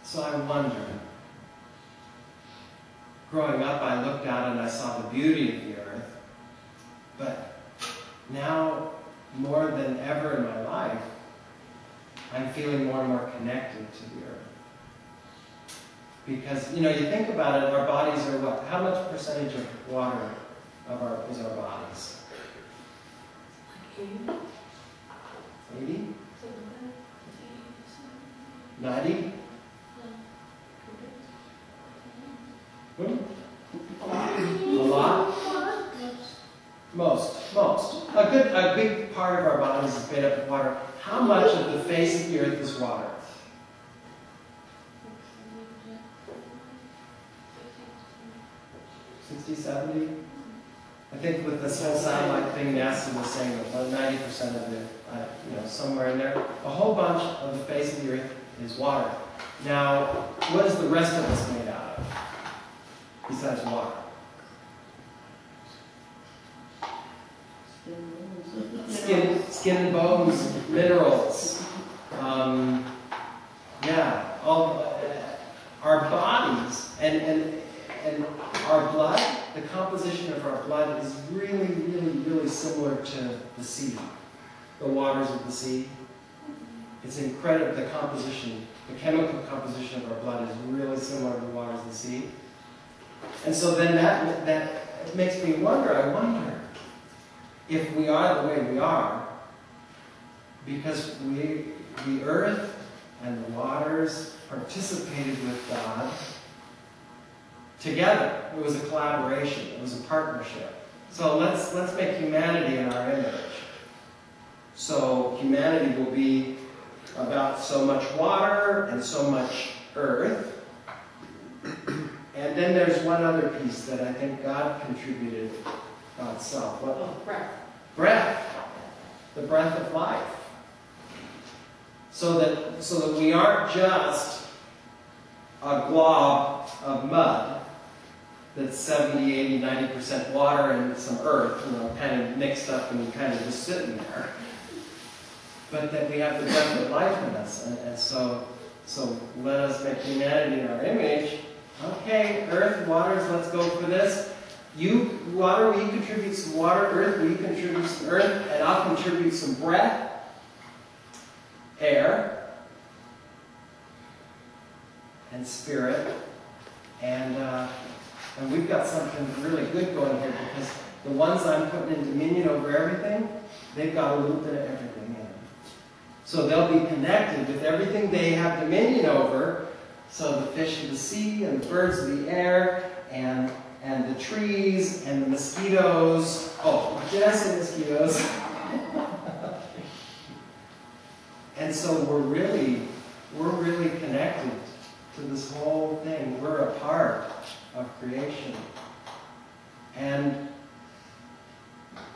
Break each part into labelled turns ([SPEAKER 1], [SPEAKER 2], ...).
[SPEAKER 1] So I wonder. Growing up, I looked out and I saw the beauty of the earth. But now, more than ever in my life, I'm feeling more and more connected to the earth. Because, you think about it, our bodies are what? How much percentage of water is our bodies? 80? 90? A lot? Most. A big part of our bodies is made up of water. How much of the face of the earth is water? 60, 70? I think with this whole satellite thing, NASA was saying that about 90% of it, somewhere in there, a whole bunch of the face of the earth is water. Now, what is the rest of us made out of, besides water? Skin and bones, minerals. Our bodies and our blood, the composition of our blood is really, really, really similar to the sea, the waters of the sea. It's incredible, the chemical composition of our blood is really similar to the waters of the sea. And so then that makes me wonder, I wonder if we are the way we are because the earth and the waters participated with God together. It was a collaboration. It was a partnership. So let's make humanity in our image. So humanity will be about so much water and so much earth. And then there's one other piece that I think God contributed, God's self. What?
[SPEAKER 2] Oh, breath.
[SPEAKER 1] Breath. The breath of life. So that we aren't just a glob of mud that's 70, 80, 90% water and some earth, kind of mixed up and kind of just sitting there. But that we have the breath of life in us. And so let us make humanity in our image. Okay, earth, waters, let's go for this. You, water, will you contribute some water? Earth, will you contribute some earth? And I'll contribute some breath, air, and spirit. And we've got something really good going here because the ones I'm putting in dominion over everything, they've got a little bit of everything in them. So they'll be connected with everything they have dominion over. So the fish of the sea and the birds of the air and the trees and the mosquitoes. Oh, did I say mosquitoes? And so we're really connected to this whole thing. We're a part of creation. And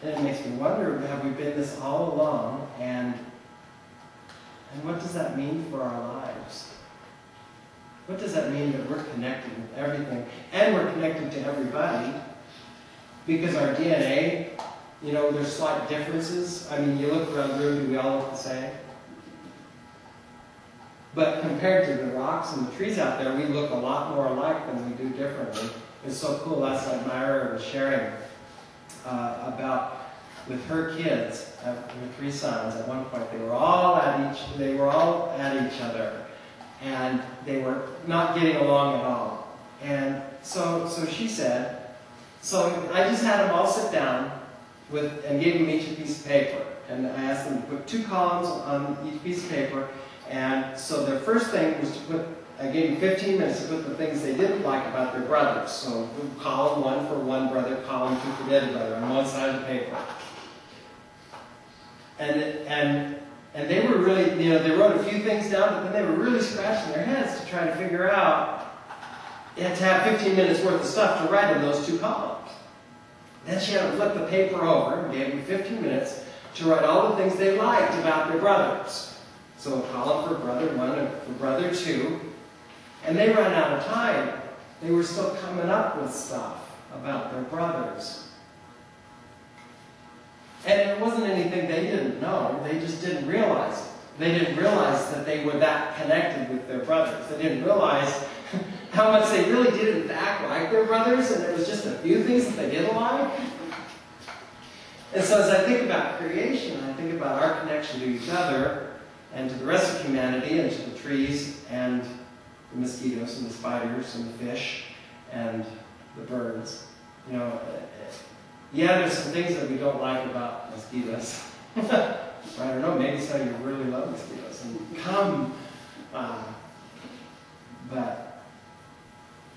[SPEAKER 1] it makes me wonder, have we been this all along? And what does that mean for our lives? What does that mean that we're connected with everything? And we're connected to everybody. Because our DNA, there's slight differences. I mean, you look around the room, do we all look the same? But compared to the rocks and the trees out there, we look a lot more alike than we do differently. It's so cool. Last night, Myra was sharing about with her kids, her 3 sons. At one point, they were all at each other, and they were not getting along at all. And so she said, so I just had them all sit down and gave them each a piece of paper, and I asked them to put 2 columns on each piece of paper. And so their first thing was I gave them 15 minutes to put the things they didn't like about their brothers. So column 1 for one brother, column 2 for the other brother, on one side of the paper. And they were really, they wrote a few things down, but then they were really scratching their heads to try to figure out, to have 15 minutes worth of stuff to write in those 2 columns. Then she had to flip the paper over and gave them 15 minutes to write all the things they liked about their brothers. So a column for brother 1 and for brother 2. And they ran out of time. They were still coming up with stuff about their brothers. And it wasn't anything they didn't know. They just didn't realize it. They didn't realize that they were that connected with their brothers. They didn't realize how much they really did in fact like their brothers, and there was just a few things that they didn't like. And so as I think about creation, I think about our connection to each other and to the rest of humanity and to the trees and the mosquitoes and the spiders and the fish and the birds. You know, yeah, there's some things that we don't like about mosquitoes. I don't know, maybe some of you really love mosquitoes and come.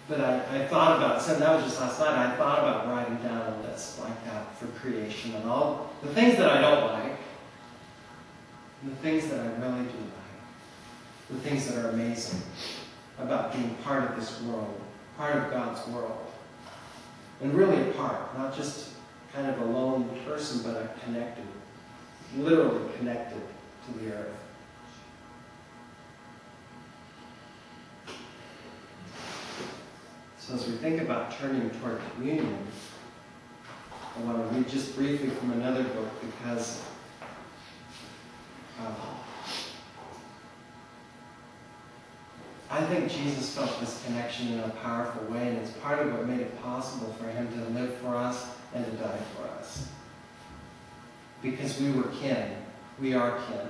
[SPEAKER 1] But I thought about, so that was just last night, I thought about writing down a list like that for creation and all the things that I don't like, and the things that I really do like, the things that are amazing about being part of this world, part of God's world, and really a part, not just kind of a lone person, but a connected, literally connected to the earth. So as we think about turning toward communion, I want to read just briefly from another book because I think Jesus felt this connection in a powerful way, and it's part of what made it possible for him to live for us and to die for us. Because we were kin. We are kin.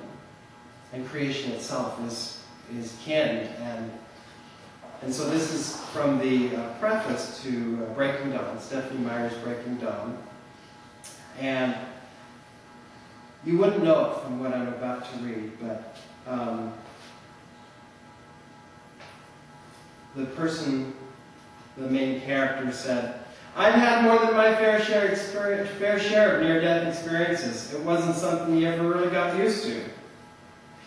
[SPEAKER 1] And creation itself is kin. And so this is from the preface to Breaking Dawn, Stephanie Meyer's Breaking Dawn. And you wouldn't know it from what I'm about to read, but the person, the main character said, "I've had more than my fair share of near-death experiences. It wasn't something you ever really got used to.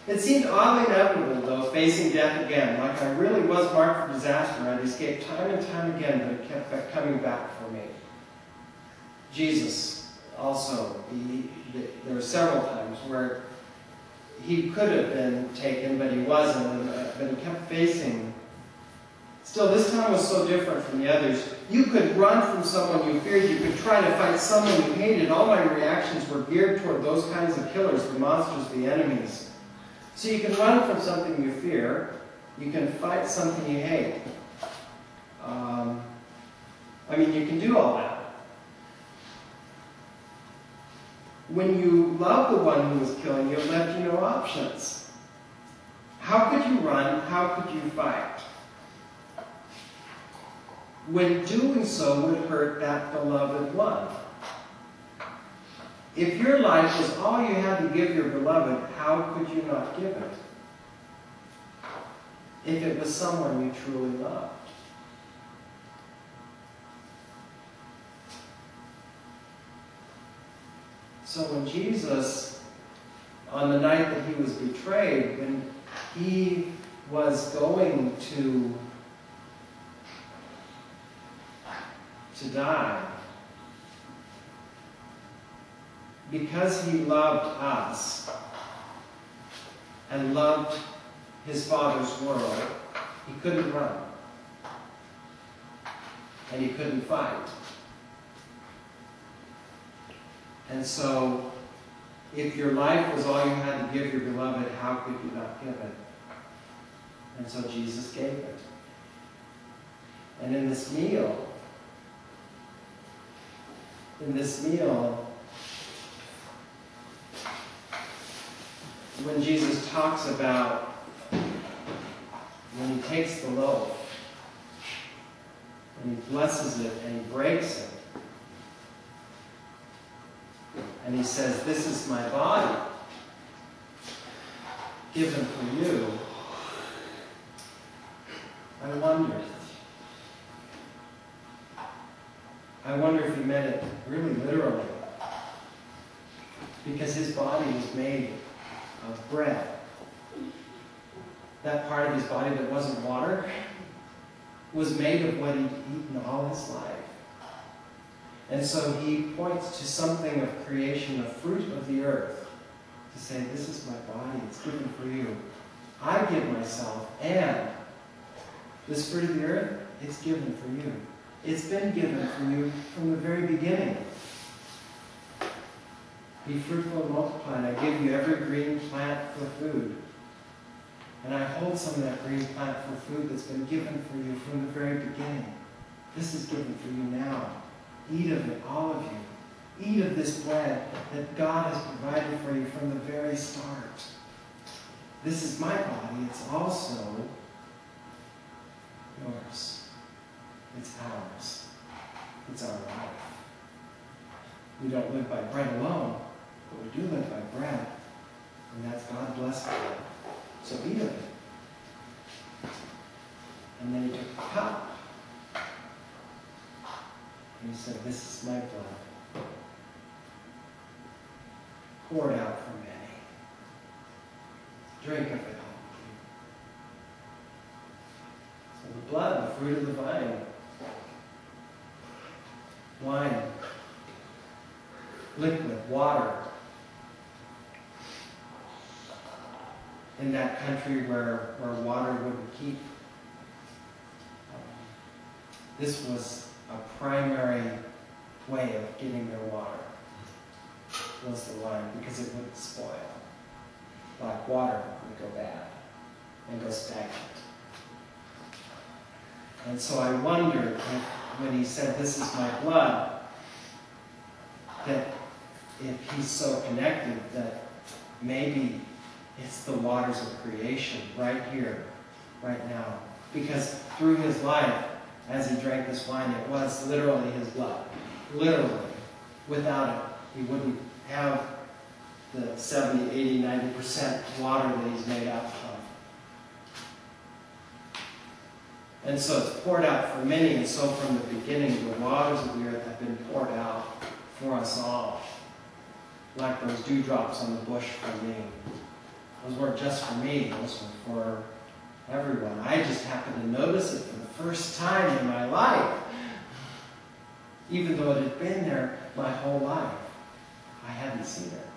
[SPEAKER 1] It seemed oddly inevitable, though, facing death again, like I really was marked for disaster. I'd escaped time and time again, but it kept coming back for me." Jesus also, there were several times where he could have been taken, but he wasn't, but he kept facing. Still, this time was so different from the others. You could run from someone you feared. You could try to fight someone you hated. All my reactions were geared toward those kinds of killers, the monsters, the enemies. So you can run from something you fear. You can fight something you hate. You can do all that. When you love the one who was killing you, it left you no options. How could you run? How could you fight? When doing so would hurt that beloved one. If your life was all you had to give your beloved, how could you not give it? If it was someone you truly loved. So when Jesus, on the night that he was betrayed, when he was going to die, because he loved us and loved his Father's world, he couldn't run. And he couldn't fight. And so, if your life was all you had to give your beloved, how could you not give it? And so Jesus gave it. And in this meal, when Jesus talks about, when he takes the loaf, and he blesses it, and he breaks it, and he says, "This is my body, given for you," I wonder if he meant it really literally. Because his body was made of bread. That part of his body that wasn't water was made of what he'd eaten all his life. And so he points to something of creation, a fruit of the earth, to say, "This is my body, it's given for you. I give myself, and this fruit of the earth, it's given for you. It's been given for you from the very beginning." Be fruitful and multiply, and I give you every green plant for food. And I hold some of that green plant for food that's been given for you from the very beginning. This is given for you now. Eat of it, all of you. Eat of this bread that God has provided for you from the very start. This is my body. It's also yours. It's ours. It's our life. We don't live by bread alone, but we do live by bread. And that's God-blessed bread. So eat of it. And then he took the cup. And he said, this is my blood, poured out for many. Drink of it, all of you. So the blood, the fruit of the vine, wine, liquid, water. In that country where water wouldn't keep. This was a primary way of getting their water, was the wine, because it wouldn't spoil. Like water would go bad and go stagnant. And so I wondered if, when he said, this is my blood, that if he's so connected that maybe it's the waters of creation right here, right now. Because through his life, as he drank this wine, it was literally his blood. Literally. Without it, he wouldn't have the 70, 80, 90% water that he's made up of. And so it's poured out for many, and so from the beginning, the waters of the earth have been poured out for us all. Like those dewdrops on the bush for me. Those weren't just for me, those were for everyone. I just happened to notice it for the first time in my life. Even though it had been there my whole life, I hadn't seen it.